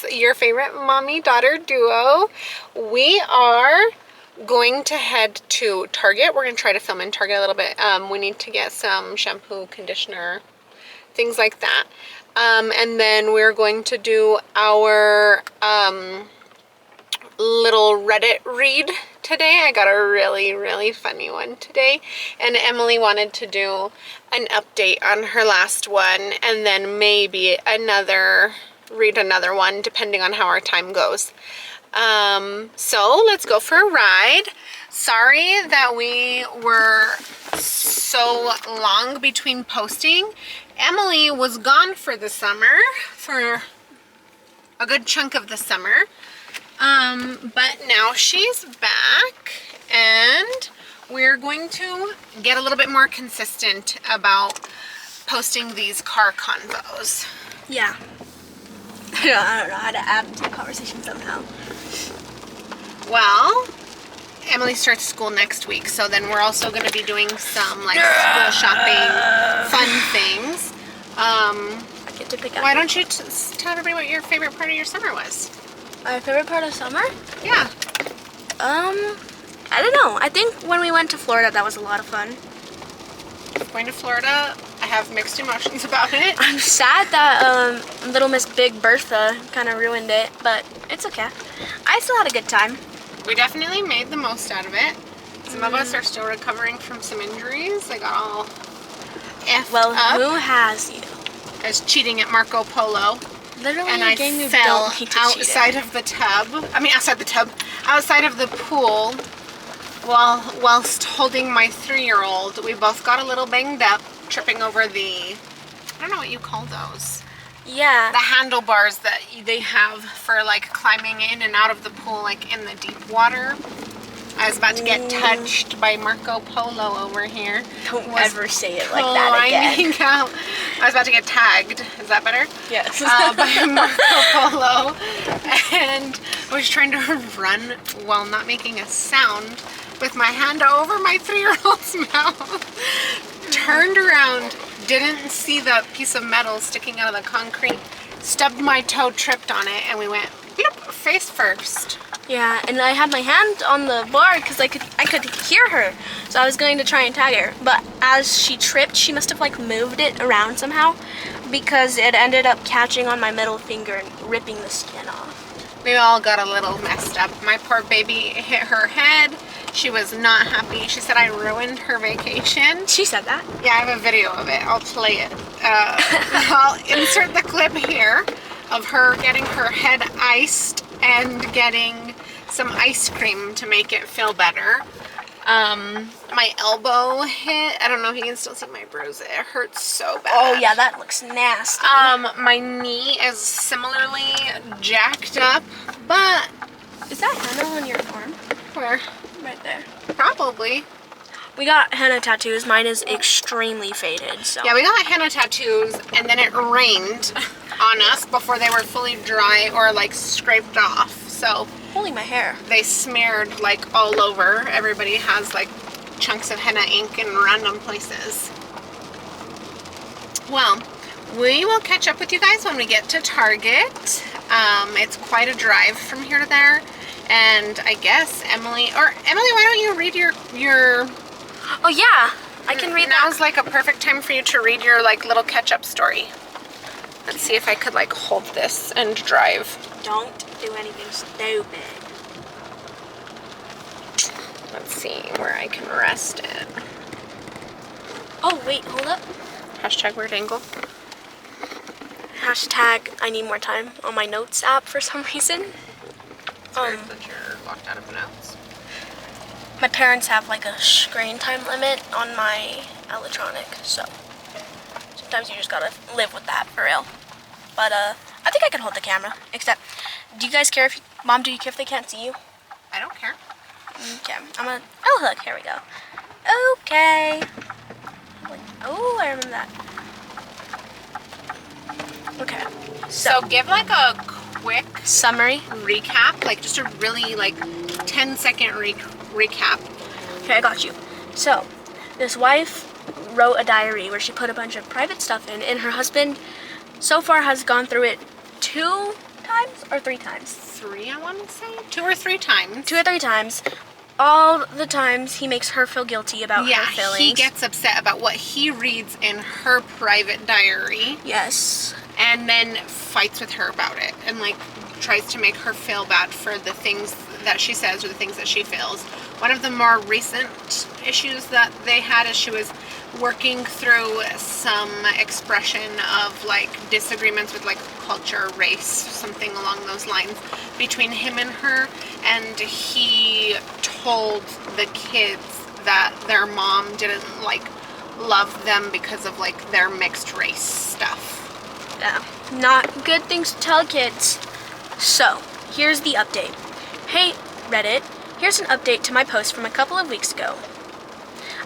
us, your favorite mommy-daughter duo. We are going to head to Target. We're going to try to film in Target a little bit. We need to get some shampoo, conditioner, things like that. And then we're going to do our little Reddit read today. I got a really funny one today, and Emily wanted to do an update on her last one, and then maybe read another one depending on how our time goes. So let's go for a ride. Sorry that we were so long between posting. Emily was gone for the summer, for a good chunk of the summer. But now she's back, and we're going to get a little bit more consistent about posting these car convos. Yeah. I don't know how to add to the conversation somehow. Well, Emily starts school next week, so then we're also going to be doing some like school shopping, fun things. I get to pick out. Why don't you tell everybody what your favorite part of your summer was? My favorite part of summer? Yeah. I don't know. I think when we went to Florida, that was a lot of fun. Going to Florida, I have mixed emotions about it. I'm sad that Little Miss Big Bertha kind of ruined it, but it's okay. I still had a good time. We definitely made the most out of it. Some of us are still recovering from some injuries. I got all effed up. Who has you? I was cheating at Marco Polo. Literally, and I fell outside of the tub. I mean, outside the tub. Outside of the pool whilst holding my 3-year-old. We both got a little banged up, tripping over the, I don't know what you call those. Yeah. The handlebars that they have for like climbing in and out of the pool, like in the deep water. I was about to get touched by Marco Polo over here. Don't ever say it like that again. Out. I was about to get tagged. Is that better? Yes. By Marco Polo. And I was trying to run while not making a sound with my hand over my 3-year-old's mouth. Turned around, didn't see the piece of metal sticking out of the concrete, stubbed my toe, tripped on it, and we went bloop, face first. Yeah, and I had my hand on the bar because I could hear her, so I was going to try and tag her. But as she tripped, she must have like moved it around somehow, because it ended up catching on my middle finger and ripping the skin off. We all got a little messed up. My poor baby hit her head. She was not happy. She said I ruined her vacation. She said that? Yeah, I have a video of it. I'll play it. I'll insert the clip here of her getting her head iced and getting some ice cream to make it feel better. My elbow hit. I don't know if you can still see my bruise. It hurts so bad. Oh yeah, that looks nasty. My knee is similarly jacked up, but... Is that henna on your arm? Where? Right there. Probably. We got henna tattoos. Mine is extremely faded, so... Yeah, we got henna tattoos, and then it rained on us before they were fully dry or like scraped off. So holy, my hair. They smeared like all over. Everybody has like chunks of henna ink in random places. Well, we will catch up with you guys when we get to Target. It's quite a drive from here to there. And I guess Emily, why don't you read your Oh yeah, I can read that. Now's like a perfect time for you to read your like little catch-up story. Let's see if I could like hold this and drive. Don't do anything stupid. Let's see where I can rest it. Oh wait, hold up. Hashtag weird angle. Hashtag I need more time on my notes app for some reason. It's weird that you're locked out of notes. My parents have like a screen time limit on my electronic, so sometimes you just gotta live with that for real. But I think I can hold the camera. Except, do you guys care if Mom? Do you care if they can't see you? I don't care. Okay, I'm gonna. Oh look, here we go. Okay. Oh, I remember that. Okay. So give like a quick summary recap, like just a really like 10-second recap. Okay, I got you. So, this wife wrote a diary where she put a bunch of private stuff in, and her husband so far has gone through it 2 times or 3 times? 3, I want to say. 2 or 3 times. 2 or 3 times. All the times he makes her feel guilty about her feelings. Yeah, he gets upset about what he reads in her private diary. Yes. And then fights with her about it. And, like, tries to make her feel bad for the things that she says or the things that she feels. One of the more recent issues that they had is she was working through some expression of, like, disagreements with, like, culture, race, something along those lines between him and her, and he told the kids that their mom didn't, like, love them because of, like, their mixed race stuff. Yeah, not good things to tell kids. So, here's the update. Hey, Reddit, here's an update to my post from a couple of weeks ago.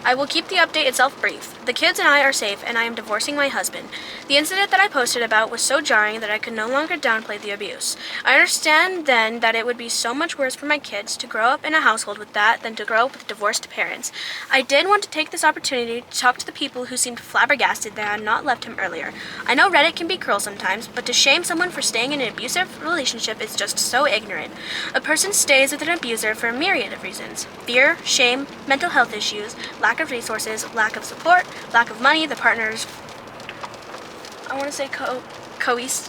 I will keep the update itself brief. The kids and I are safe, and I am divorcing my husband. The incident that I posted about was so jarring that I could no longer downplay the abuse. I understand then that it would be so much worse for my kids to grow up in a household with that than to grow up with divorced parents. I did want to take this opportunity to talk to the people who seemed flabbergasted that I had not left him earlier. I know Reddit can be cruel sometimes, but to shame someone for staying in an abusive relationship is just so ignorant. A person stays with an abuser for a myriad of reasons: fear, shame, mental health issues, lack of resources, lack of support, lack of money, the partner's, I want to say Coercive?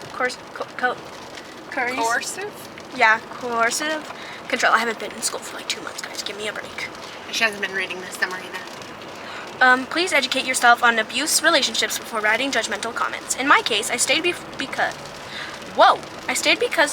Yeah, coercive control. I haven't been in school for like 2 months, guys. Give me a break. She hasn't been reading this summer either. Please educate yourself on abuse relationships before writing judgmental comments. In my case, I stayed because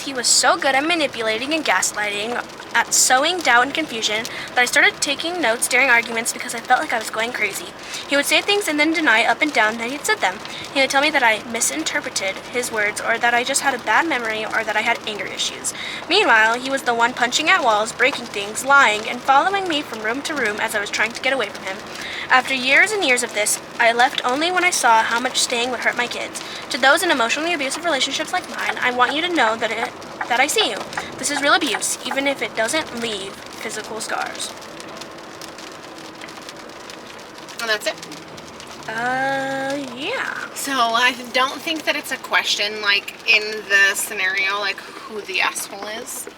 he was so good at manipulating and gaslighting, at sowing doubt and confusion, that I started taking notes during arguments because I felt like I was going crazy. He would say things and then deny up and down that he'd said them. He would tell me that I misinterpreted his words, or that I just had a bad memory, or that I had anger issues. Meanwhile, he was the one punching at walls, breaking things, lying, and following me from room to room as I was trying to get away from him. After years and years of this, I left only when I saw how much staying would hurt my kids. To those in emotionally abusive relationships like mine, I want you to know that I see you. This is real abuse, even if it doesn't leave physical scars. And that's it. Yeah. So I don't think that it's a question, like, in the scenario, like, who the asshole is.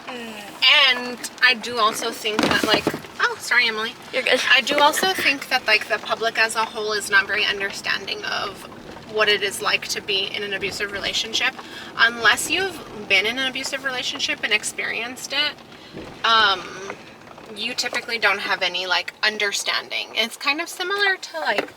And I do also think that, like, oh, sorry, Emily. You're good. I do also think that, like, the public as a whole is not very understanding of what it is like to be in an abusive relationship. Unless you've been in an abusive relationship and experienced it, you typically don't have any, like, understanding. It's kind of similar to, like,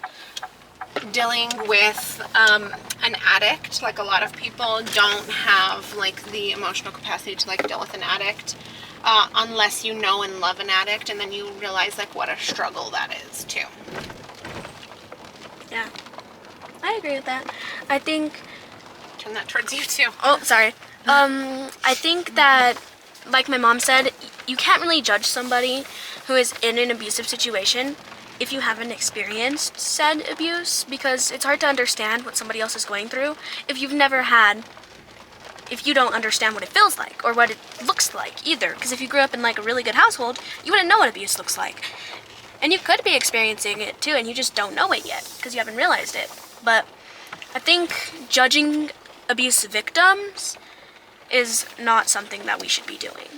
dealing with an addict. Like, a lot of people don't have, like, the emotional capacity to, like, deal with an addict unless you know and love an addict, and then you realize, like, what a struggle that is too. Yeah, I agree with that. I think... Turn that towards you too. Oh, sorry. I think that, like my mom said, you can't really judge somebody who is in an abusive situation if you haven't experienced said abuse, because it's hard to understand what somebody else is going through if you don't understand what it feels like or what it looks like either. Because if you grew up in, like, a really good household, you wouldn't know what abuse looks like. And you could be experiencing it too, and you just don't know it yet because you haven't realized it. But I think judging abuse victims is not something that we should be doing.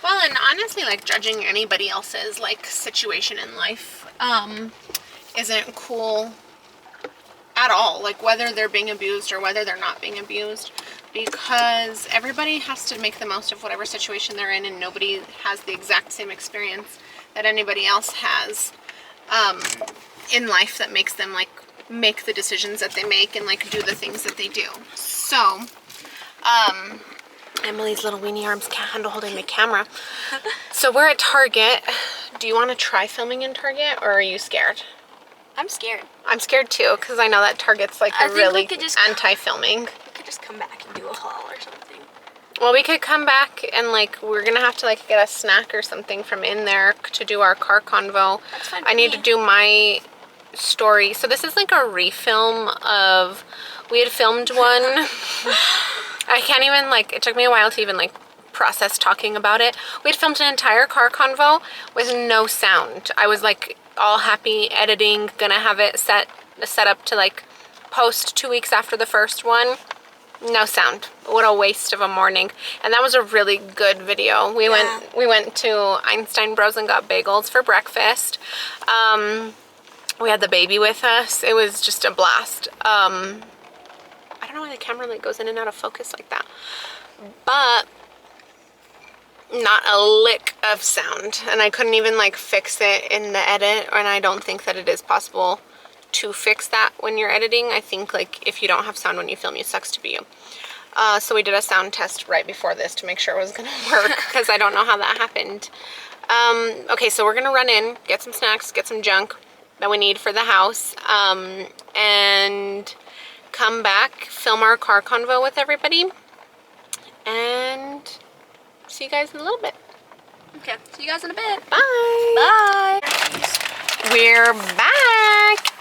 Well, and honestly, like, judging anybody else's, like, situation in life isn't cool at all. Like, whether they're being abused or whether they're not being abused, because everybody has to make the most of whatever situation they're in, and nobody has the exact same experience that anybody else has in life that makes them, like, make the decisions that they make and, like, do the things that they do. So, Emily's little weenie arms can't handle holding the camera. So we're at Target. Do you want to try filming in Target, or are you scared? I'm scared. I'm scared too, because I know that Target's, like, really anti-filming. We could just come back and do a haul or something. Well, we could come back and, like, we're gonna have to, like, get a snack or something from in there to do our car convo. That's fine. I need to do my story. So this is, like, a refilm of, we had filmed one. I can't even, like, it took me a while to even, like, process talking about it. We had filmed an entire car convo with no sound. I was, like, all happy editing, gonna have it set up to, like, post 2 weeks after the first one. no sound. What a waste of a morning. And that was a really good video. We went to Einstein Bros and got bagels for breakfast. We had the baby with us. It was just a blast. I don't know why the camera like goes in and out of focus like that, but not a lick of sound, and I couldn't even like fix it in the edit, and I don't think that it is possible to fix that when you're editing. I think like if you don't have sound when you film, it sucks to be you. So we did a sound test right before this to make sure it was gonna work, because I don't know how that happened. Okay, so we're gonna run in, get some snacks, get some junk that we need for the house, and come back, film our car convo with everybody, and see you guys in a little bit. Okay, see you guys in a bit. Bye. Bye. We're back.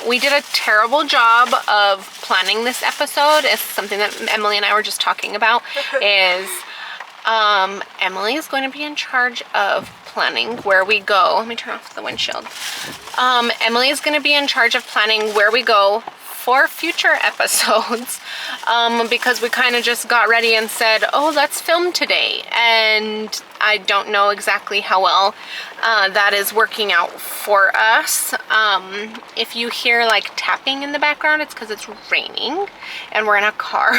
We did a terrible job of planning this episode. It's something that Emily and I were just talking about. Is Emily is going to be in charge of planning where we go. Let me turn off the windshield. Emily is going to be in charge of planning where we go for future episodes, because we kind of just got ready and said, oh, let's film today, and I don't know exactly how well that is working out for us. If you hear like tapping in the background, it's because it's raining and we're in a car.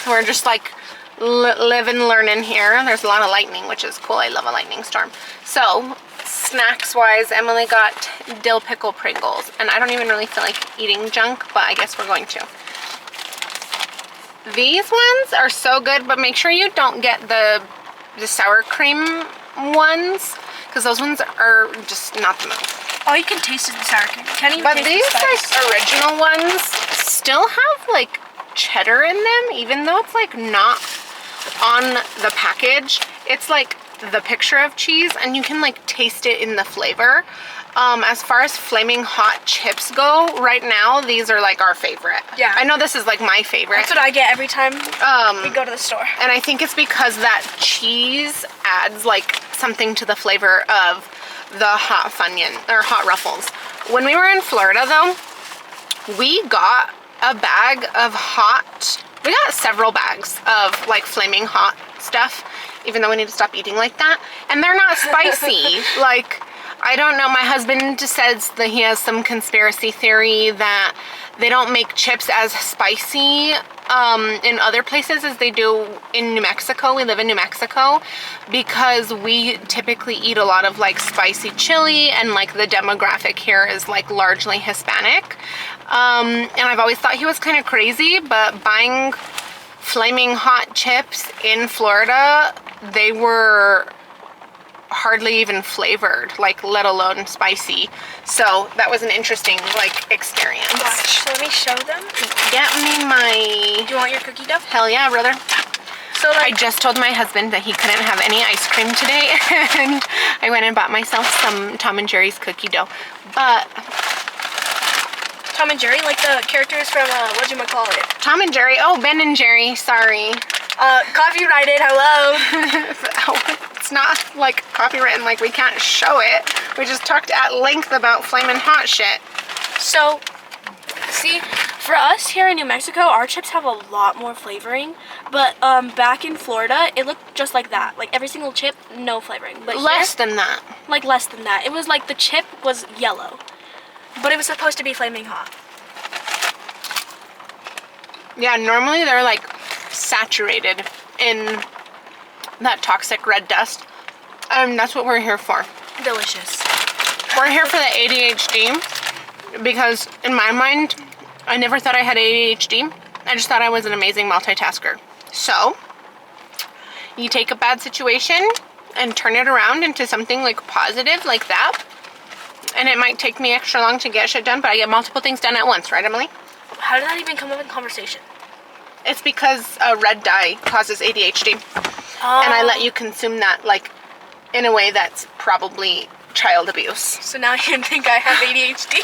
We're just like live and learning here. There's a lot of lightning, which is cool. I love a lightning storm. So snacks wise, Emily got dill pickle Pringles, and I don't even really feel like eating junk, but I guess we're going to. These ones are so good, but make sure you don't get the sour cream ones, because those ones are just not the move. Oh, you can taste the sour cream. Can you? But these like original ones still have like cheddar in them, even though it's like not on the package. It's like the picture of cheese, and you can like taste it in the flavor. As far as flaming hot chips go, right now these are like our favorite. Yeah, I know this is like my favorite. That's what I get every time we go to the store. And I think it's because that cheese adds like something to the flavor of the hot Funyun or hot Ruffles. When we were in Florida though, we got a bag of we got several bags of like flaming hot stuff, even though we need to stop eating like that, and they're not spicy. Like, I don't know, my husband says that he has some conspiracy theory that they don't make chips as spicy in other places as they do in New Mexico. We live in New Mexico because we typically eat a lot of like spicy chili, and like the demographic here is like largely Hispanic. And I've always thought he was kind of crazy, but buying flaming hot chips in Florida, they were hardly even flavored, like let alone spicy. So that was an interesting like experience. Watch, so let me show them. Get me my... Do you want your cookie dough? Hell yeah, brother. So like, I just told my husband that he couldn't have any ice cream today, and I went and bought myself some Tom and Jerry's cookie dough. But Tom and Jerry, like the characters from whatchamacallit? Tom and Jerry. Oh, Ben and Jerry. Sorry. Copyrighted. Hello. It's not like copywritten, like we can't show it. We just talked at length about flamin' hot shit. So, see, for us here in New Mexico, our chips have a lot more flavoring. But back in Florida, it looked just like that. Like every single chip, no flavoring. But less than that. Like less than that. It was like the chip was yellow, but it was supposed to be flaming hot. Yeah, normally they're like saturated in that toxic red dust. That's what we're here for. Delicious. We're here for the ADHD, because in my mind, I never thought I had ADHD. I just thought I was an amazing multitasker. So, you take a bad situation and turn it around into something like positive like that. And it might take me extra long to get shit done, but I get multiple things done at once, right, Emily? How did that even come up in conversation? It's because red dye causes ADHD. Oh. And I let you consume that like in a way that's probably child abuse. So now you think I have ADHD?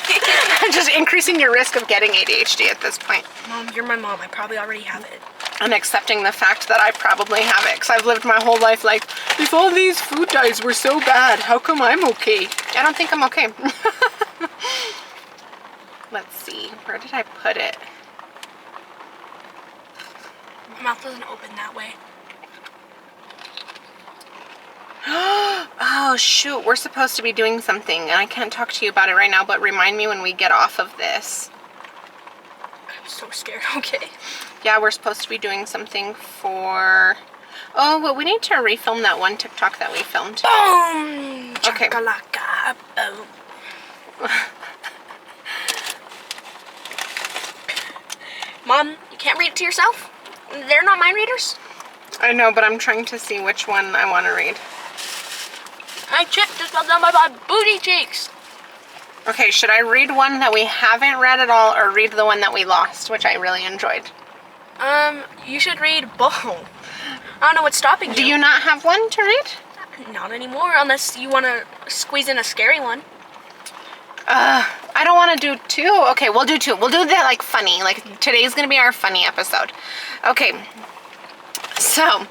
I'm just increasing your risk of getting ADHD at this point. Mom, you're my mom. I probably already have it. And accepting the fact that I probably have it, because I've lived my whole life like, if all these food dyes were so bad, how come I'm okay? I don't think I'm okay. Let's see, where did I put it? My mouth doesn't open that way. Oh shoot, we're supposed to be doing something and I can't talk to you about it right now, but remind me when we get off of this. I'm so scared. Okay. Yeah, we're supposed to be doing something for... Oh, well, we need to refilm that one TikTok that we filmed. Boom! Okay. Chakalaka. Boom. Mom, you can't read it to yourself? They're not mind readers? I know, but I'm trying to see which one I want to read. My chip just fell down my booty cheeks. Okay, should I read one that we haven't read at all or read the one that we lost, which I really enjoyed? You should read both. I don't know what's stopping you. Do you not have one to read? Not anymore, unless you want to squeeze in a scary one. I don't want to do two. Okay, we'll do two. We'll do that like funny. Like today's going to be our funny episode. Okay. So,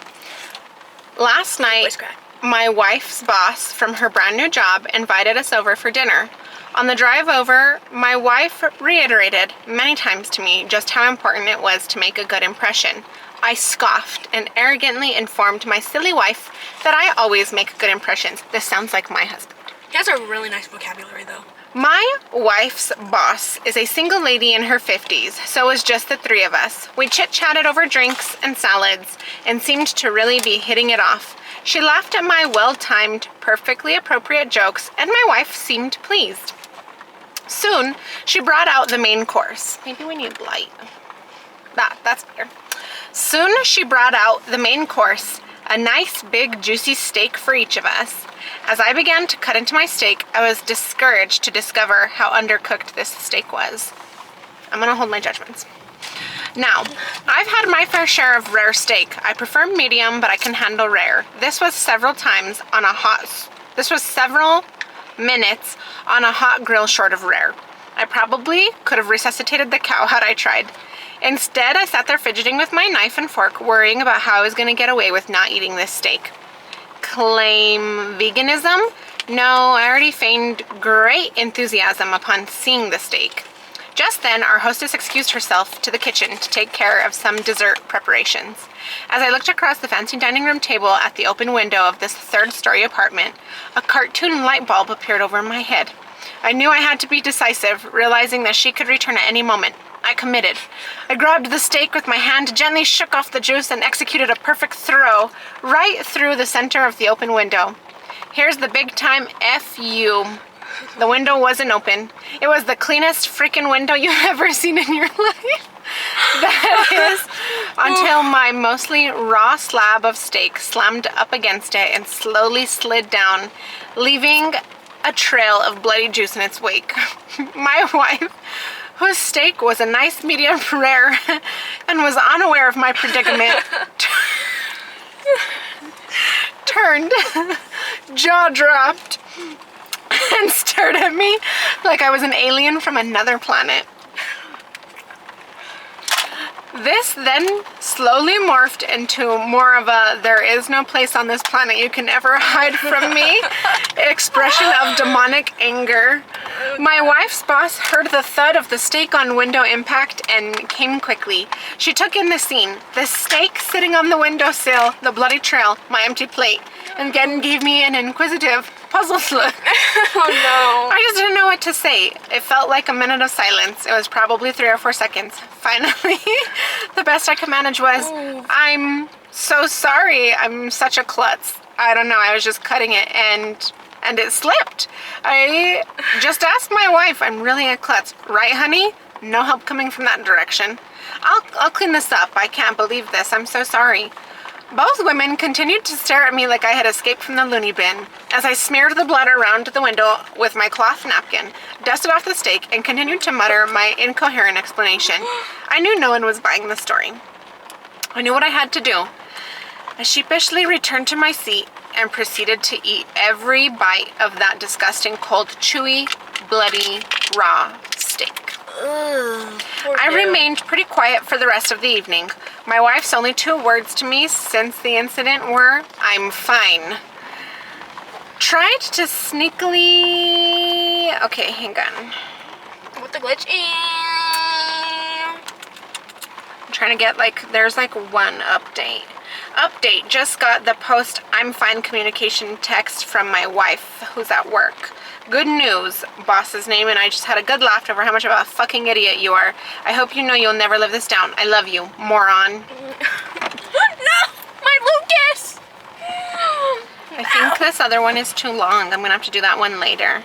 last night, my wife's boss from her brand new job invited us over for dinner. On the drive over, my wife reiterated many times to me just how important it was to make a good impression. I scoffed and arrogantly informed my silly wife that I always make good impressions. This sounds like my husband. He has a really nice vocabulary, though. My wife's boss is a single lady in her 50s, so it was just the three of us. We chit-chatted over drinks and salads and seemed to really be hitting it off. She laughed at my well-timed, perfectly appropriate jokes, and my wife seemed pleased. Soon, she brought out the main course. Maybe we need light. That's better. Soon, she brought out the main course, a nice, big, juicy steak for each of us. As I began to cut into my steak, I was discouraged to discover how undercooked this steak was. I'm gonna hold my judgments. Now, I've had my fair share of rare steak. I prefer medium, but I can handle rare. This was several minutes on a hot grill short of rare. I probably could have resuscitated the cow had I tried. Instead, I sat there fidgeting with my knife and fork, worrying about how I was going to get away with not eating this steak. Claim veganism? No, I already feigned great enthusiasm upon seeing the steak. Just then, our hostess excused herself to the kitchen to take care of some dessert preparations. As I looked across the fancy dining room table at the open window of this third-story apartment, a cartoon light bulb appeared over my head. I knew I had to be decisive, realizing that she could return at any moment. I committed. I grabbed the steak with my hand, gently shook off the juice, and executed a perfect throw right through the center of the open window. Here's the big-time F.U. The window wasn't open. It was the cleanest freaking window you've ever seen in your life. That is, until my mostly raw slab of steak slammed up against it and slowly slid down, leaving a trail of bloody juice in its wake. My wife, whose steak was a nice medium rare and was unaware of my predicament, turned, jaw dropped, and stared at me like I was an alien from another planet. This then slowly morphed into more of a "there is no place on this planet you can ever hide from me" expression of demonic anger. My wife's boss heard the thud of the steak on window impact and came quickly. She took in the scene, the steak sitting on the windowsill, the bloody trail, my empty plate, and again gave me an inquisitive, puzzled look. Oh no. I just didn't know what to say. It felt like a minute of silence. It was probably 3 or 4 seconds. Finally, the best I could manage was, "I'm so sorry. I'm such a klutz. I don't know. I was just cutting it and it slipped. I just asked my wife. I'm really a klutz. Right, honey? No help coming from that direction. I'll clean this up. I can't believe this. I'm so sorry." Both women continued to stare at me like I had escaped from the loony bin as I smeared the blood around the window with my cloth napkin, dusted off the steak, and continued to mutter my incoherent explanation. I knew no one was buying the story. I knew what I had to do. I sheepishly returned to my seat and proceeded to eat every bite of that disgusting, cold, chewy, bloody, raw steak. I remained pretty quiet for the rest of the evening. My wife's only 2 words to me since the incident were, "I'm fine." Tried to sneakily... Okay, hang on. What the glitch? trying to get like, there's like one update. Update, just got the post I'm fine communication text from my wife who's at work. Good news, boss's name, and I just had a good laugh over how much of a fucking idiot you are. I hope you know you'll never live this down. I love you, moron. No! My Lucas! I think this other one is too long. I'm gonna have to do that one later.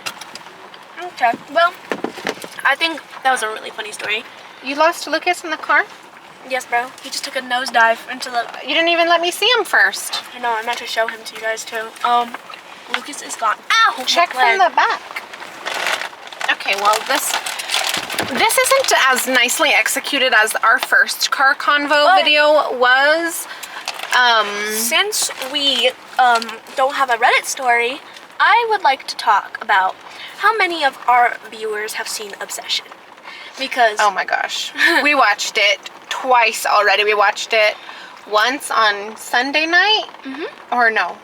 Okay, well, I think that was a really funny story. You lost Lucas in the car? Yes, bro. He just took a nosedive into the... You didn't even let me see him first. I know, I meant to show him to you guys too. Lucas is gone. Ow! Check from the back. Okay, well this isn't as nicely executed as our first car convo video was. Since we don't have a Reddit story, I would like to talk about how many of our viewers have seen Obsession. Because... Oh my gosh. We watched it twice already. We watched it once on Sunday night. Or no.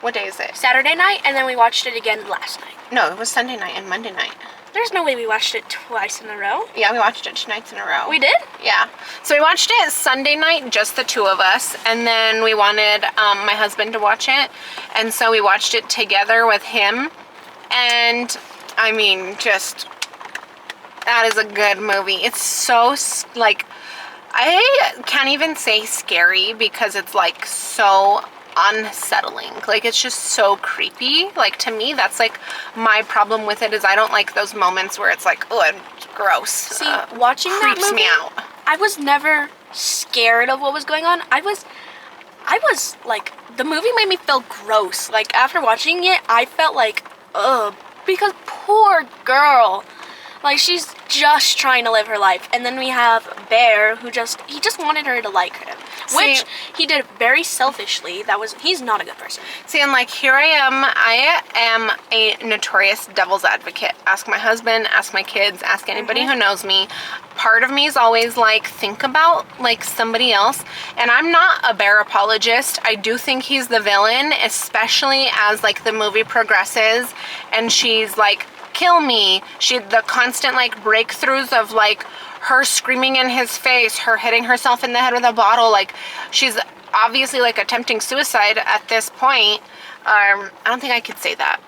What day is it? Saturday night, and then we watched it again last night. No, it was Sunday night and Monday night. There's no way we watched it twice in a row. Yeah, we watched it 2 nights in a row. We did? Yeah. So we watched it Sunday night, just the two of us, and then we wanted my husband to watch it, and so we watched it together with him, and I mean, just, that is a good movie. It's so, like, I can't even say scary because it's like so unsettling. Like, it's just so creepy. Like, to me, that's like my problem with it, is I don't like those moments where it's like, oh, it's gross. See, watching that creeps movie, me out. I was never scared of what was going on. I was like, the movie made me feel gross. Like, after watching it, I felt like, ugh, because poor girl. Like, she's just trying to live her life. And then we have Bear, who he just wanted her to like him. Which he did very selfishly. He's not a good person. See, and like, here I am a notorious devil's advocate. Ask my husband, ask my kids, ask anybody who knows me. Part of me is always like, think about like somebody else. And I'm not a Bear apologist. I do think he's the villain, especially as like the movie progresses and she's like, kill me. The constant like breakthroughs of like her screaming in his face, her hitting herself in the head with a bottle, like she's obviously like attempting suicide at this point. I don't think I could say that.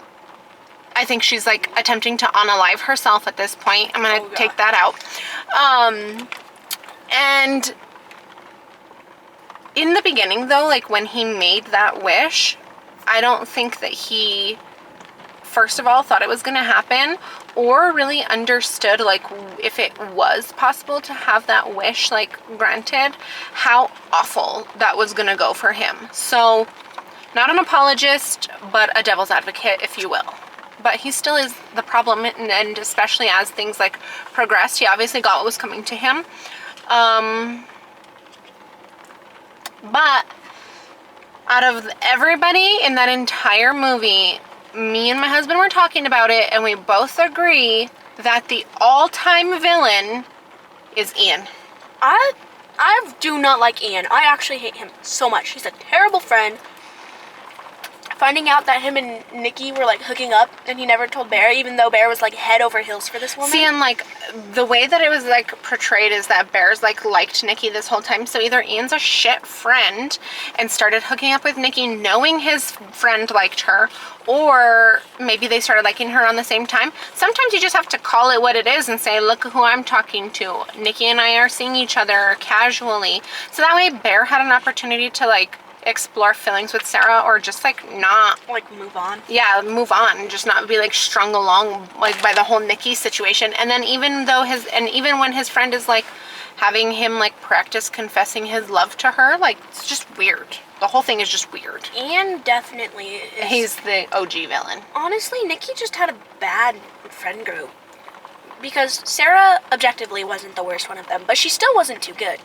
I think she's like attempting to unalive herself at this point. I'm gonna take that out. And in the beginning though, like when he made that wish, I don't think that he, first of all, thought it was gonna happen, or really understood like if it was possible to have that wish like granted, how awful that was gonna go for him. So not an apologist, but a devil's advocate, if you will. But he still is the problem, and especially as things like progressed, he obviously got what was coming to him. But out of everybody in that entire movie, me and my husband were talking about it, and we both agree that the all-time villain is Ian. I do not like Ian. I actually hate him so much. He's a terrible friend. Finding out that him and Nikki were like hooking up, and he never told Bear, even though Bear was like head over heels for this woman. See, and like the way that it was like portrayed is that Bear's like liked Nikki this whole time. So either Ian's a shit friend and started hooking up with Nikki knowing his friend liked her, or maybe they started liking her on the same time. Sometimes you just have to call it what it is and say, look who I'm talking to. Nikki and I are seeing each other casually. So that way Bear had an opportunity to like explore feelings with Sarah, or just like not like move on. Yeah, move on, just not be like strung along like by the whole Nikki situation. And then even when his friend is like having him like practice confessing his love to her, like it's just weird. The whole thing is just weird. Ian definitely is. He's the OG villain. Honestly, Nikki just had a bad friend group. Because Sarah objectively wasn't the worst one of them, but she still wasn't too good.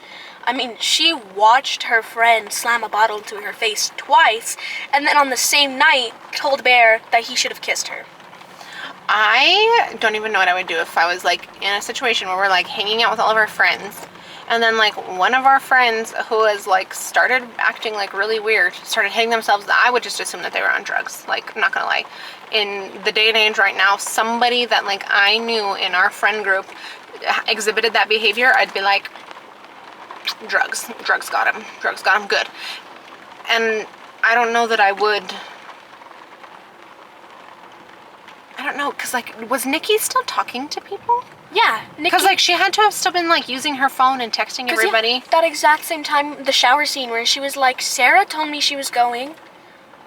I mean, she watched her friend slam a bottle to her face twice, and then on the same night told Bear that he should have kissed her. I don't even know what I would do if I was like in a situation where we're like hanging out with all of our friends, and then like one of our friends who has like started acting like really weird, started hitting themselves. I would just assume that they were on drugs. Like, I'm not gonna lie. In the day and age right now, somebody that like I knew in our friend group exhibited that behavior, I'd be like, drugs got him. Drugs got him good. And I don't know that I would. I don't know, because, like, was Nikki still talking to people? Yeah, Nikki. Because, like, she had to have still been, like, using her phone and texting everybody. Yeah, that exact same time, the shower scene where she was like, Sarah told me she was going.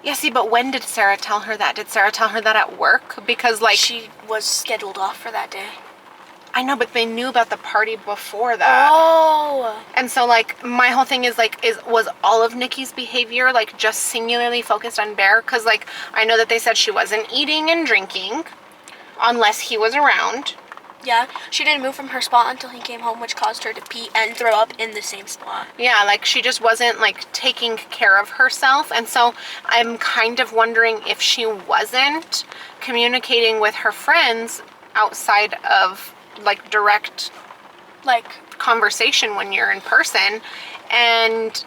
Yeah, see, but when did Sarah tell her that? Did Sarah tell her that at work? Because, like... She was scheduled off for that day. I know, but they knew about the party before that. Oh. And so, like, my whole thing is, like, was all of Nikki's behavior, like, just singularly focused on Bear? Because, like, I know that they said she wasn't eating and drinking unless he was around. Yeah, she didn't move from her spot until he came home, which caused her to pee and throw up in the same spot. Yeah, like, she just wasn't, like, taking care of herself. And so I'm kind of wondering if she wasn't communicating with her friends outside of, like, direct, like, conversation when you're in person. And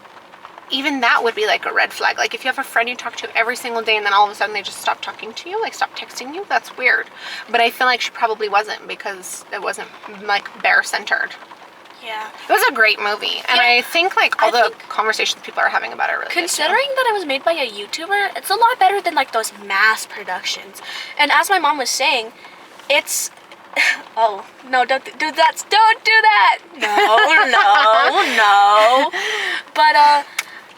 even that would be, like, a red flag. Like, if you have a friend you talk to every single day and then all of a sudden they just stop talking to you, like, stop texting you, that's weird. But I feel like she probably wasn't, because it wasn't, like, Bear-centered. Yeah. It was a great movie. And Yeah. I think, like, all the conversations people are having about it are really considering that it was made by a YouTuber, it's a lot better than, like, those mass productions. And as my mom was saying, it's... Oh, no, don't do that. Don't do that. No. But,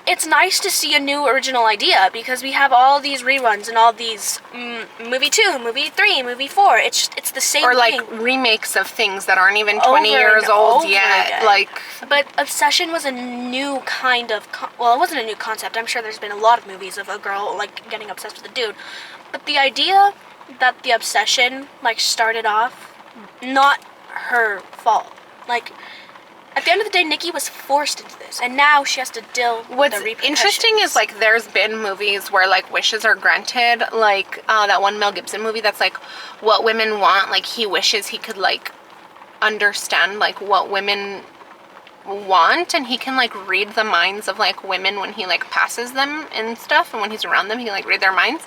it's nice to see a new original idea, because we have all these reruns and all these movie 2, movie 3, movie 4. It's the same Or, like, thing. remakes of things that aren't even 20 years and old over yet. again. Like... But Obsession was a new kind of... well, it wasn't a new concept. I'm sure there's been a lot of movies of a girl, like, getting obsessed with a dude. But the idea that the obsession, like, started off, not her fault. Like... At the end of the day, Nikki was forced into this, and now she has to deal with What's the repercussions. interesting is, like, there's been movies where, like, wishes are granted, like, that one Mel Gibson movie that's, like, what women want. Like, he wishes he could, like, understand, like, what women want, and he can, like, read the minds of, like, women when he, like, passes them and stuff, and when he's around them, he can, like, read their minds.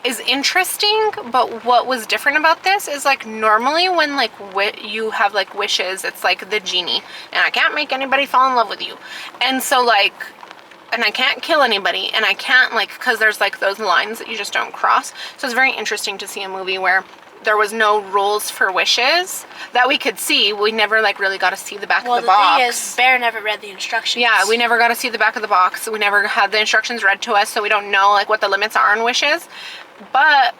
Is interesting, but what was different about this is, like, normally when, like, you have, like, wishes, it's like the genie, and I can't make anybody fall in love with you, and so, like, and I can't kill anybody, and I can't, like, because there's, like, those lines that you just don't cross. So it's very interesting to see a movie where there was no rules for wishes that we could see. We never, like, really got to see the back of the box. Well, the thing is, Bear never read the instructions. Yeah, we never got to see the back of the box. We never had the instructions read to us, so we don't know, like, what the limits are on wishes. But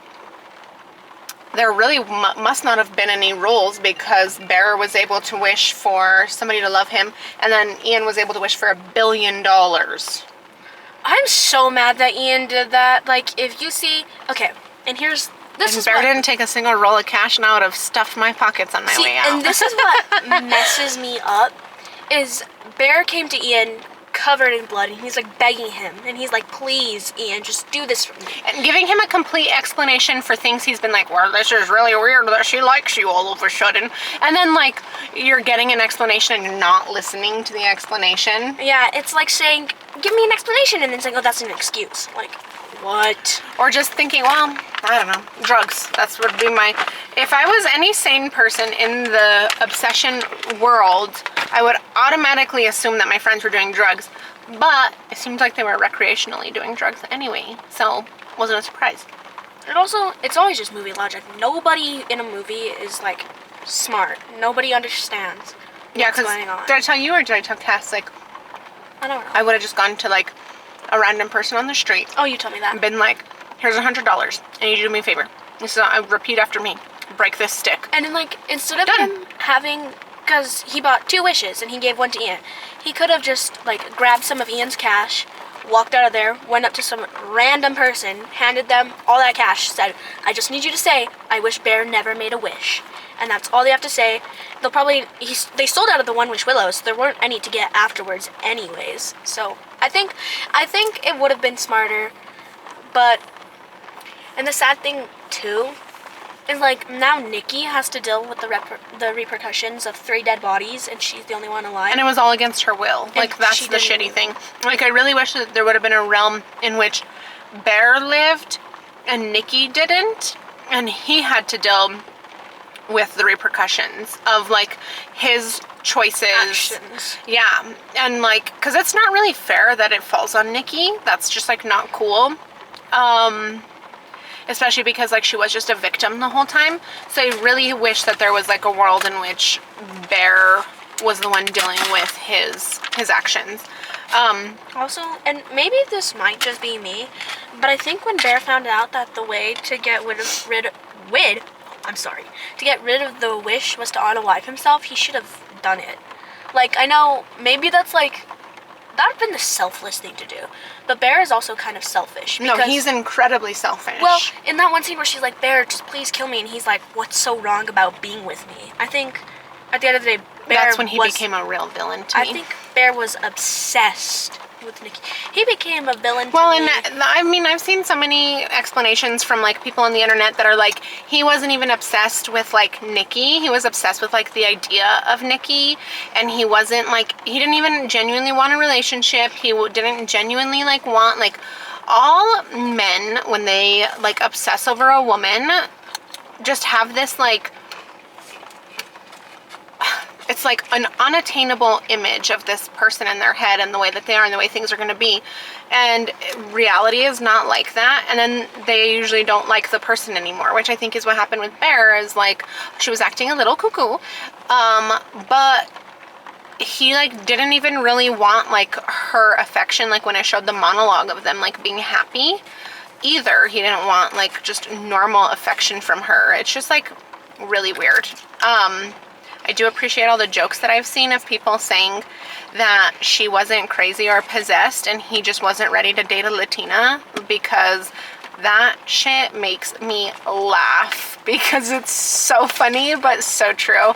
there really must not have been any rules, because Bear was able to wish for somebody to love him, and then Ian was able to wish for $1 billion. I'm so mad that Ian did that. Like, if you see... Okay, and here's... This is Bear what... didn't take a single roll of cash, and I would have stuffed my pockets on my way out. And this is what messes me up, is Bear came to Ian covered in blood, and he's, like, begging him, and he's like, please, Ian, just do this for me. And giving him a complete explanation for things he's been like, well, this is really weird that she likes you all of a sudden. And then, like, you're getting an explanation and you're not listening to the explanation. Yeah, it's like saying, give me an explanation, and then saying, oh, that's an excuse. Like, what? Or just thinking, well, I don't know, drugs. That's would be my... If I was any sane person in the obsession world, I would automatically assume that my friends were doing drugs. But it seemed like they were recreationally doing drugs anyway, so wasn't a surprise. And also, it's always just movie logic. Nobody in a movie is, like, smart. Nobody understands what's going on. Did I tell you or did I tell Cass, like... I don't know. I would have just gone to, like, a random person on the street. Oh, you told me that. And been like, here's $100. I need you to do me a favor. This is repeat after me. Break this stick. And then, like, instead of him having... Because he bought 2 wishes and he gave 1 to Ian. He could have just, like, grabbed some of Ian's cash, walked out of there, went up to some random person, handed them all that cash, said, I just need you to say, I wish Bear never made a wish. And that's all they have to say. They'll probably... They sold out of the One Wish Willows, so there weren't any to get afterwards anyways. So, I think it would have been smarter. But... And the sad thing, too... And, like, now Nikki has to deal with the repercussions of 3 dead bodies, and she's the only one alive. And it was all against her will. Like, that's the shitty thing. Like, I really wish that there would have been a realm in which Bear lived and Nikki didn't, and he had to deal with the repercussions of like his choices. Actions. Yeah, and like, because it's not really fair that it falls on Nikki. That's just like not cool. Especially because like she was just a victim the whole time. So I really wish that there was like a world in which Bear was the one dealing with his actions. Also, and maybe this might just be me, but I think when Bear found out that the way to get to get rid of the wish was to unalive himself, he should have done it. Like, I know maybe that's like that would have been the selfless thing to do, but Bear is also kind of selfish. No, he's incredibly selfish. Well, in that one scene where she's like, Bear, just please kill me, and he's like, what's so wrong about being with me? I think at the end of the day, Bear that's when he became a real villain to me. I think Bear was obsessed with Nikki. He became a villain to well, me. and I mean, I've seen so many explanations from like people on the internet that are like, he wasn't even obsessed with like Nikki. He was obsessed with like the idea of Nikki, and he wasn't like, he didn't even genuinely want a relationship. He didn't genuinely like want, like, all men when they like obsess over a woman just have this like, it's like an unattainable image of this person in their head and the way that they are and the way things are going to be. And reality is not like that. And then they usually don't like the person anymore, which I think is what happened with Bear, is like she was acting a little cuckoo. But he like didn't even really want like her affection, like when I showed the monologue of them like being happy either. He didn't want like just normal affection from her. It's just like really weird. I do appreciate all the jokes that I've seen of people saying that she wasn't crazy or possessed and he just wasn't ready to date a Latina, because that shit makes me laugh because it's so funny but so true.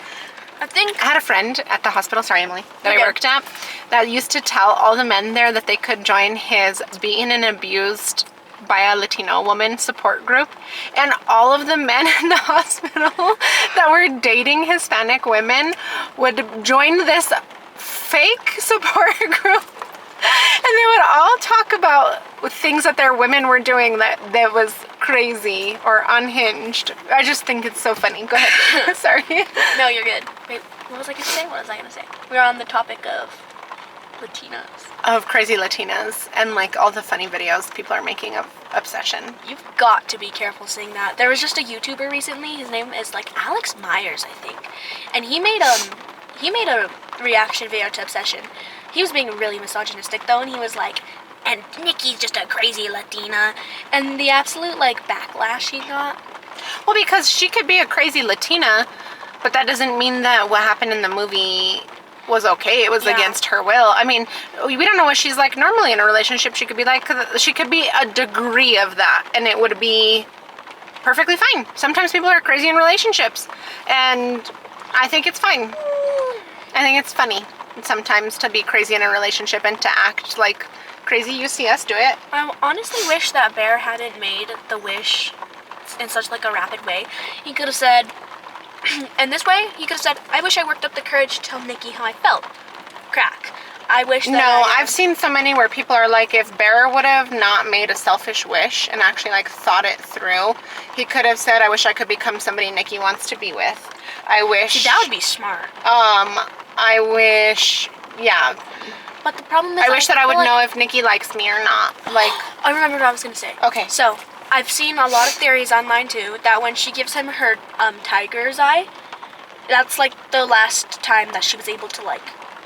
I had a friend at the hospital, sorry Emily, that I worked at, that used to tell all the men there that they could join his beaten and abused by a Latino woman support group, and all of the men in the hospital that were dating Hispanic women would join this fake support group, and they would all talk about things that their women were doing that was crazy or unhinged. I just think it's so funny. Go ahead. Sorry. No, you're good. Wait, what was I gonna say? We're on the topic of Latinas. Of crazy Latinas and like all the funny videos people are making of obsession. You've got to be careful saying that. There was just a YouTuber recently, his name is like Alex Myers, I think. And he made a reaction video to obsession. He was being really misogynistic though, and he was like, and Nikki's just a crazy Latina. And the absolute like backlash he got. Well, because she could be a crazy Latina, but that doesn't mean that what happened in the movie was okay. It was against her will. I mean, we don't know what she's like normally in a relationship. She could be like, she could be a degree of that and it would be perfectly fine. Sometimes people are crazy in relationships and I think it's fine. I think it's funny sometimes to be crazy in a relationship and to act like crazy. You see us do it. I honestly wish that Bear hadn't made the wish in such like a rapid way. He could have said, and this way, he could have said, I wish I worked up the courage to tell Nikki how I felt. Crack. I wish that No, I've seen so many where people are like, if Bear would have not made a selfish wish and actually like thought it through, he could have said, I wish I could become somebody Nikki wants to be with. I wish. See, that would be smart. I wish, yeah. But the problem is, I wish that I would know if Nikki likes me or not. Like, I remember what I was going to say. Okay. So, I've seen a lot of theories online too that when she gives him her tiger's eye, that's like the last time that she was able to like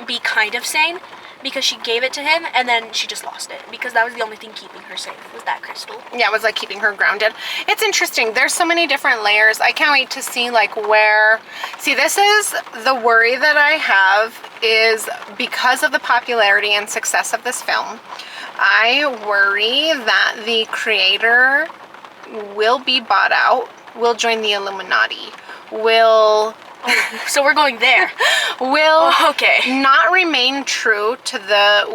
be kind of sane, because she gave it to him and then she just lost it because that was the only thing keeping her safe, was that crystal. Yeah, it was like keeping her grounded. It's interesting. There's so many different layers. I can't wait to see like where, see, this is the worry that I have, is because of the popularity and success of this film, I worry that the creator will be bought out, will join the Illuminati, will... Oh, so we're going there. will okay. not remain true to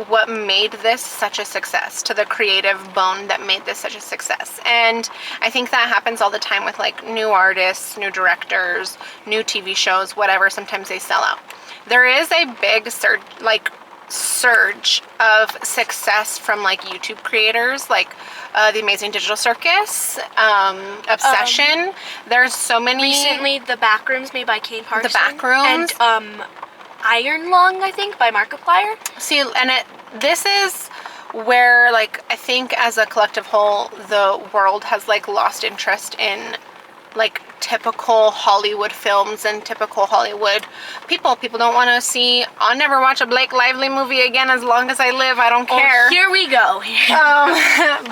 what made this such a success, to the creative bone that made this such a success. And I think that happens all the time with like new artists, new directors, new TV shows, whatever. Sometimes they sell out. There is a big surge of success from like YouTube creators, like The Amazing Digital Circus, Obsession. There's so many. Recently, The Backrooms made by Kane Parson. The Backrooms. And Iron Lung, I think, by Markiplier. See, and this is where, like, I think as a collective whole, the world has like lost interest in like typical Hollywood films and typical Hollywood people. People don't want to see, I'll never watch a Blake Lively movie again as long as I live, I don't care. Here we go.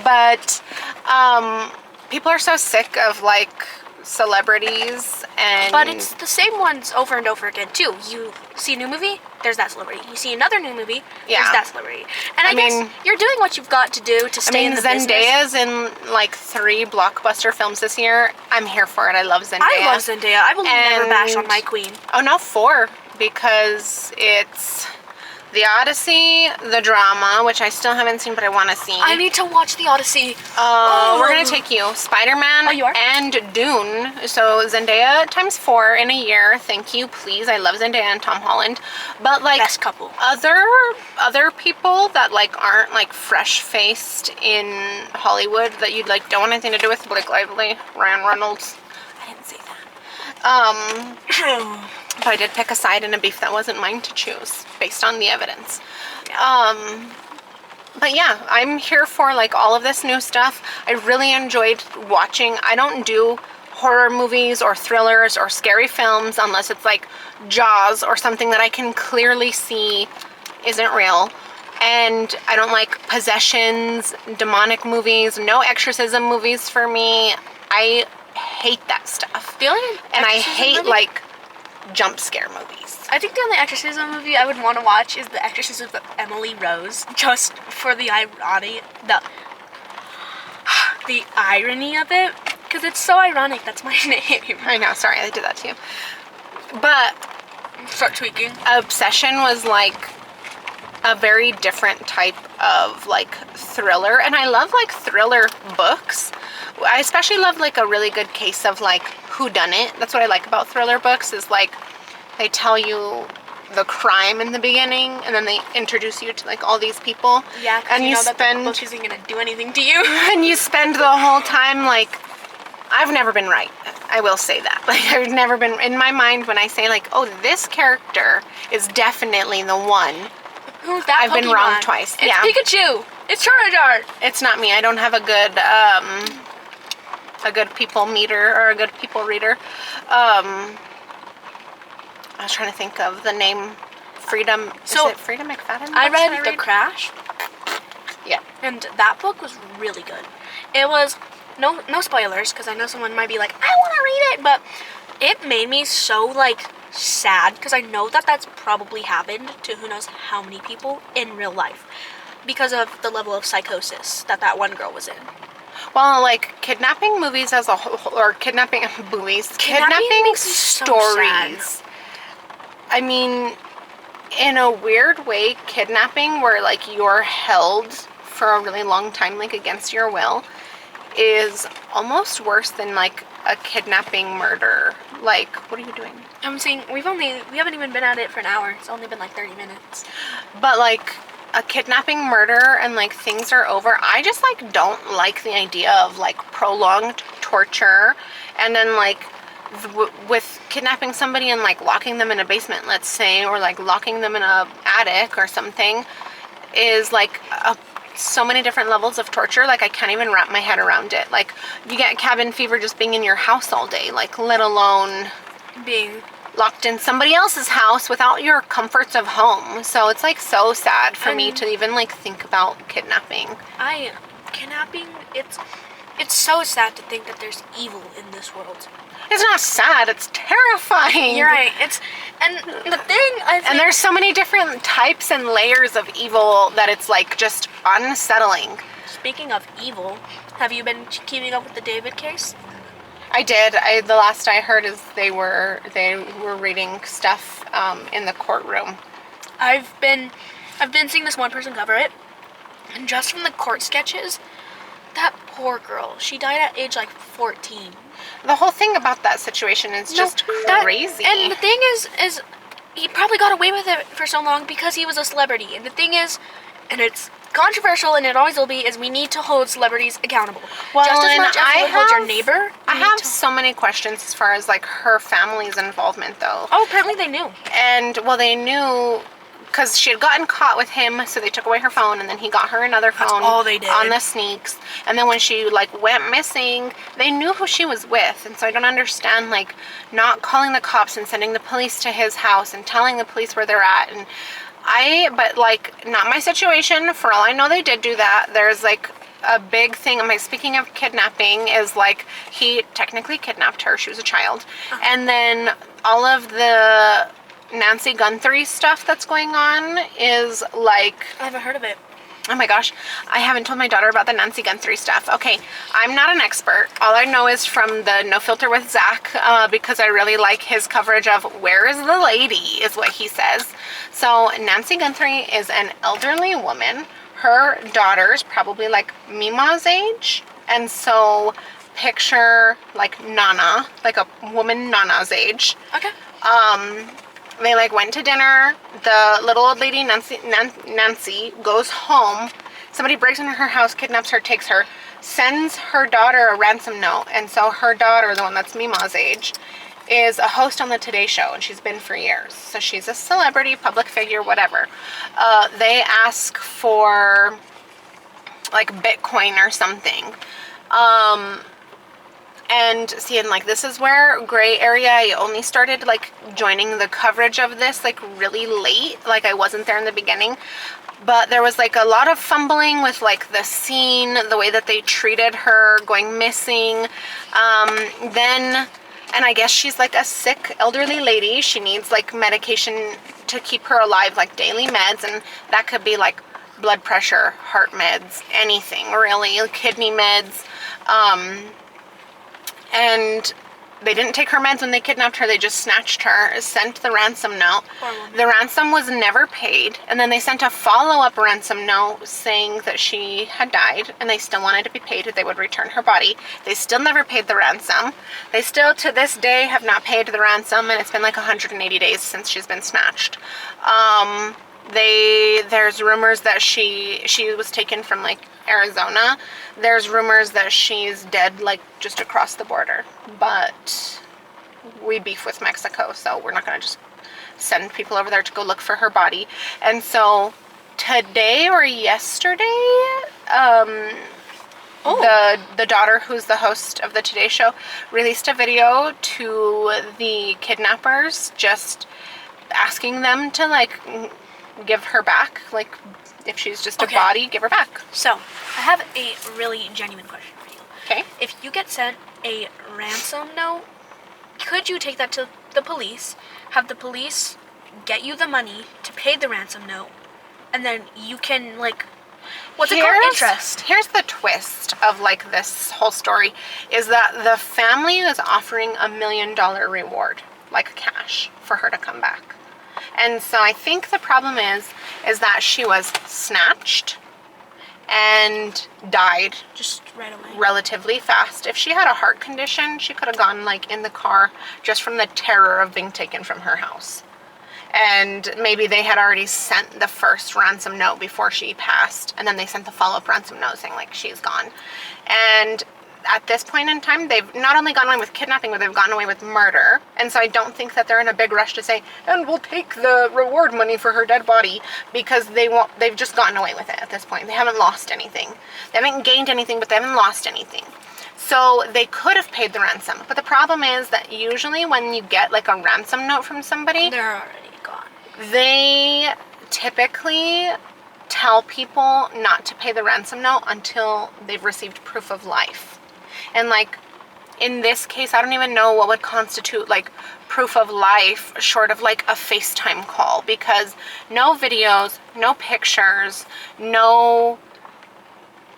But people are so sick of like celebrities, and But it's the same ones over and over again too. You see a new movie, there's that celebrity. You see another new movie, there's that celebrity. And I guess you're doing what you've got to do to stay in the business. Zendaya's in like 3 blockbuster films this year. I'm here for it. I love Zendaya. I love Zendaya. I will never bash on my queen. Oh no, 4, because it's The Odyssey, the drama, which I still haven't seen, but I want to see. I need to watch The Odyssey. We're going to take you. Spider-Man and Dune. So Zendaya times 4 in a year. Thank you, please. I love Zendaya and Tom Holland. But like best couple. Other people that like aren't like fresh-faced in Hollywood that you'd like don't want anything to do with, Blake Lively, Ryan Reynolds. I didn't say that. But I did pick a side in a beef that wasn't mine to choose based on the evidence. But yeah, I'm here for like all of this new stuff. I really enjoyed watching. I don't do horror movies or thrillers or scary films unless it's like Jaws or something that I can clearly see isn't real. And I don't like possessions, demonic movies, no exorcism movies for me. I hate that stuff. And I hate like jump scare movies. I think the only exorcism movie I would want to watch is The Exorcism of Emily Rose, just for the irony of it, because it's so ironic. That's my name. I know. Sorry, I did that to you. But start tweaking. Obsession was like a very different type of like thriller, and I love like thriller books. I especially love like a really good case of like whodunit. That's what I like about thriller books, is like they tell you the crime in the beginning and then they introduce you to like all these people. Yeah, and you know spend that the book isn't gonna do anything to you. And you spend the whole time like, I've never been right. I will say that. Like I've never been in my mind when I say like, oh, this character is definitely the one. Who's that? I've been wrong twice. It's Pikachu. It's Charizard. It's not me. I don't have a good people meter or a good people reader. I was trying to think of the name. Freedom. Is it Freedom McFadden? I read The Crash. Yeah. And that book was really good. It was no spoilers, because I know someone might be like, I want to read it, but it made me so like sad, because I know that that's probably happened to who knows how many people in real life because of the level of psychosis that one girl was in. Well, like kidnapping movies as a whole, or kidnapping movies, kidnapping stories. So I mean, in a weird way, kidnapping where like you're held for a really long time, like against your will, is almost worse than like a kidnapping murder. Like, what are you doing? I'm saying we haven't even been at it for an hour. It's only been like 30 minutes. But like a kidnapping murder and like things are over. I just like don't like the idea of like prolonged torture, and then like with kidnapping somebody and like locking them in a basement, let's say, or like locking them in a attic or something, is like so many different levels of torture. Like I can't even wrap my head around it. Like you get cabin fever just being in your house all day, like let alone being locked in somebody else's house without your comforts of home. So it's like so sad for me to even like think about kidnapping. Kidnapping, it's so sad to think that there's evil in this world. It's not sad, it's terrifying. You're right. And the thing I think, and there's so many different types and layers of evil that it's like just unsettling. Speaking of evil, have you been keeping up with the David case? I did. The last I heard is they were reading stuff in the courtroom. I've been seeing this one person cover it, and just from the court sketches, that poor girl, she died at age like 14. The whole thing about that situation is just crazy. And the thing is he probably got away with it for so long because he was a celebrity. And the thing is, and it's controversial and it always will be, is we need to hold celebrities accountable. Well, just as and much as you would hold your neighbor. I have so many questions as far as like her family's involvement though. Oh, apparently they knew. And well, they knew because she had gotten caught with him, so they took away her phone, and then he got her another phone. That's all they did. On the sneaks. And then when she like went missing, they knew who she was with, and so I don't understand like not calling the cops and sending the police to his house and telling the police where they're at. And but like, not my situation. For all I know, they did do that. There's like a big thing. Speaking of kidnapping, is like he technically kidnapped her. She was a child, and then all of the Nancy Guthrie stuff that's going on is like, I haven't heard of it. oh my gosh, I haven't told my daughter about the Nancy Guthrie stuff. Okay, I'm not an expert. All I know is from the No Filter with Zach, because I really like his coverage of Where is the Lady, is what he says. So Nancy Guthrie is an elderly woman. Her daughter's probably like Mima's age, and so picture like Nana, like a woman Nana's age. Okay. They like went to dinner. The little old lady Nancy goes home. Somebody breaks into her house, kidnaps her, takes her, sends her daughter a ransom note. And so her daughter, the one that's Mima's age, is a host on the Today Show, and she's been for years. So she's a celebrity, public figure, whatever. They ask for like Bitcoin or something. And seeing like, this is where gray area, I only started like joining the coverage of this like really late. Like I wasn't there in the beginning, but there was like a lot of fumbling with like the scene, the way that they treated her going missing. And I guess she's like a sick elderly lady. She needs like medication to keep her alive, like daily meds, and that could be like blood pressure, heart meds, anything really, kidney meds. And they didn't take her meds when they kidnapped her. They just snatched her, sent the ransom note. The ransom was never paid. And then they sent a follow-up ransom note saying that she had died and they still wanted to be paid if they would return her body. They still never paid the ransom. They still, to this day, have not paid the ransom, and it's been like 180 days since she's been snatched. There's rumors that she was taken from like Arizona. There's rumors that she's dead like just across the border, but we beef with Mexico, so we're not gonna just send people over there to go look for her body. And so today or yesterday, the daughter, who's the host of the Today Show, released a video to the kidnappers, just asking them to like give her back, like if she's just a body, give her back. So I have a really genuine question for you. Okay. If you get sent a ransom note, could you take that to the police, have the police get you the money to pay the ransom note, and then you can like, what's it called? Interest. Here's the twist of like this whole story, is that the family is offering $1 million reward, like cash, for her to come back. And so I think the problem is that she was snatched and died just right away, relatively fast. If she had a heart condition, she could have gone like in the car just from the terror of being taken from her house. And maybe they had already sent the first ransom note before she passed, and then they sent the follow-up ransom note saying like she's gone. And at this point in time, they've not only gone away with kidnapping, but they've gone away with murder. And so I don't think that they're in a big rush to say, and we'll take the reward money for her dead body, because they've just gotten away with it at this point. They haven't lost anything. They haven't gained anything, but they haven't lost anything. So they could have paid the ransom. But the problem is that usually when you get like a ransom note from somebody, they're already gone. They typically tell people not to pay the ransom note until they've received proof of life. And like in this case, I don't even know what would constitute like proof of life short of like a FaceTime call, because no videos, no pictures, no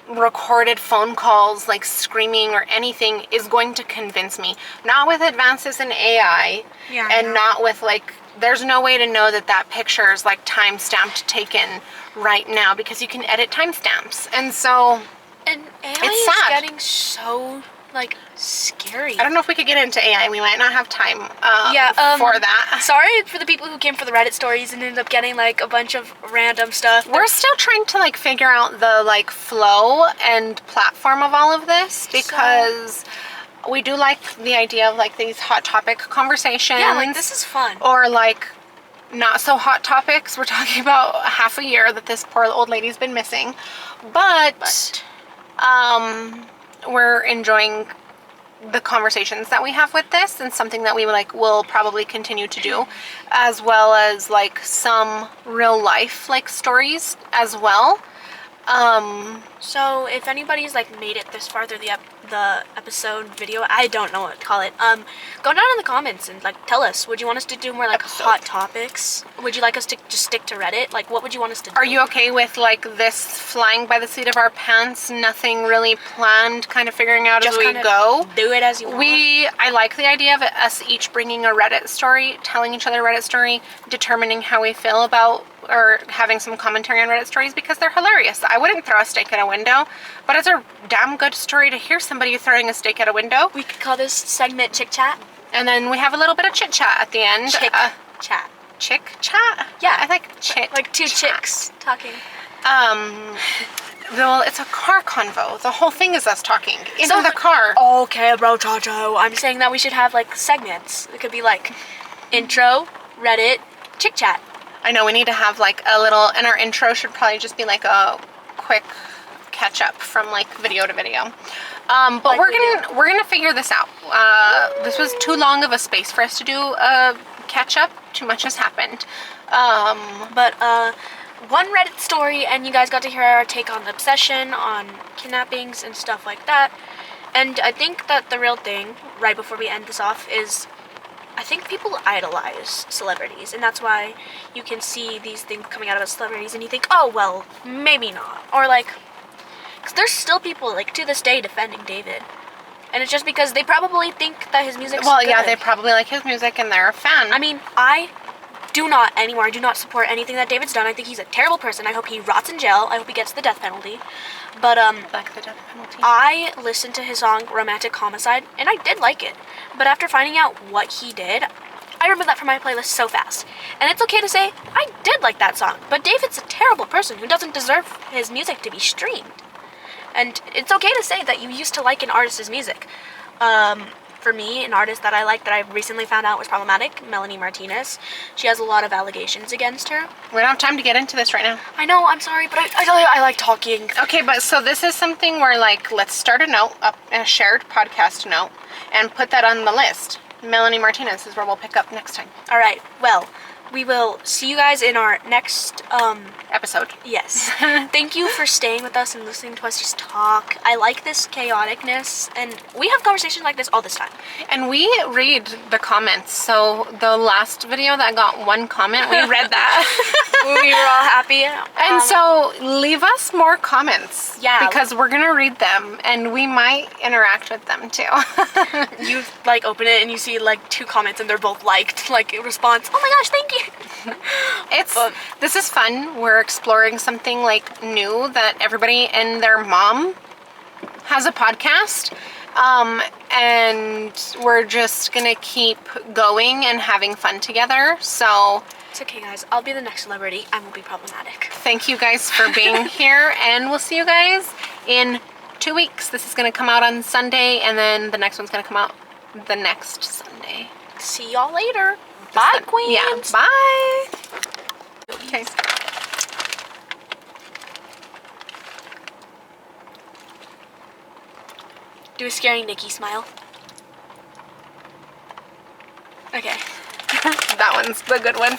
recorded phone calls like screaming or anything is going to convince me. Not with advances in AI, and not with like, there's no way to know that that picture is like time-stamped taken right now, because you can edit timestamps. And so and AI it's is sad. getting so like scary. I don't know if we could get into AI. We might not have time for that. Sorry for the people who came for the Reddit stories and ended up getting like a bunch of random stuff. We're still trying to like figure out the like flow and platform of all of this because we do like the idea of like these hot topic conversations. Yeah, like this is fun. Or like not so hot topics. We're talking about half a year that this poor old lady's been missing. But we're enjoying the conversations that we have with this, and something that we like will probably continue to do, as well as like some real life like stories as well. So if anybody's like made it this far through the episode video, I don't know what to call it. Go down in the comments and like tell us. Would you want us to do more like hot topics? Would you like us to just stick to Reddit? Like, what would you want us to do? Are you okay with like this flying by the seat of our pants, nothing really planned, kind of figuring out Just as we kind of go? Do it as you want. I like the idea of us each bringing a Reddit story, telling each other a Reddit story, determining how we feel about or having some commentary on Reddit stories because they're hilarious. I wouldn't throw a steak at a window, but it's a damn good story to hear somebody throwing a steak at a window. We could call this segment Chick Chat. And then we have a at chit chat at the end. Chick Chat. Chick chat? Yeah. I like chick. Like two chicks talking. Well, it's a car convo. The whole thing is us talking in the car. Okay, bro, Chacho. I'm saying that we should have like segments. It could be like intro, Reddit, Chick Chat. I know we need to have like a little, and our intro should probably just be like a quick catch up from like video to video. But like we're gonna figure this out. This was too long of a space for us to do a catch up. Too much has happened. But one Reddit story, and you guys got to hear our take on the obsession, on kidnappings and stuff like that. And I think that the real thing, right before we end this off, is I think people idolize celebrities, and that's why you can see these things coming out about celebrities and you think, oh, well, maybe not. Or like, because there's still people like to this day defending David. And it's just because they probably think that his music's good. Yeah, they probably like his music and they're a fan. I mean, I do not support anything that David's done. I think he's a terrible person. I hope he rots in jail. I hope he gets the death penalty. But like the death penalty. I listened to his song Romantic Homicide, and I did like it. But after finding out what he did, I removed that from my playlist so fast. And it's okay to say, I did like that song, but David's a terrible person who doesn't deserve his music to be streamed. And it's okay to say that you used to like an artist's music. For me, an artist that I like that I recently found out was problematic, Melanie Martinez. She has a lot of allegations against her. We don't have time to get into this right now. I know, I'm sorry, but I like talking. Okay, but so this is something where like, let's start a note, a shared podcast note, and put that on the list. Melanie Martinez is where we'll pick up next time. All right, well, we will see you guys in our next episode. Yes. Thank you for staying with us and listening to us just talk. I like this chaoticness, and we have conversations like this all this time. And we read the comments. So the last video that got one comment, we read that. We were all happy. And so leave us more comments. Yeah. Because we're going to read them, and we might interact with them too. You like open it and you see like 2 comments and they're both liked, like a response. Oh my gosh, thank you. This is fun. We're exploring something like new that everybody and their mom has a podcast. And we're just gonna keep going and having fun together. So it's okay, guys. I'll be the next celebrity. I won't be problematic. Thank you guys for being here, and we'll see you guys in 2 weeks. This is gonna come out on Sunday, and then the next one's gonna come out the next Sunday. See y'all later. Bye, queens. Yeah, bye. Okay. Do a scary Nikki smile. Okay. That one's the good one.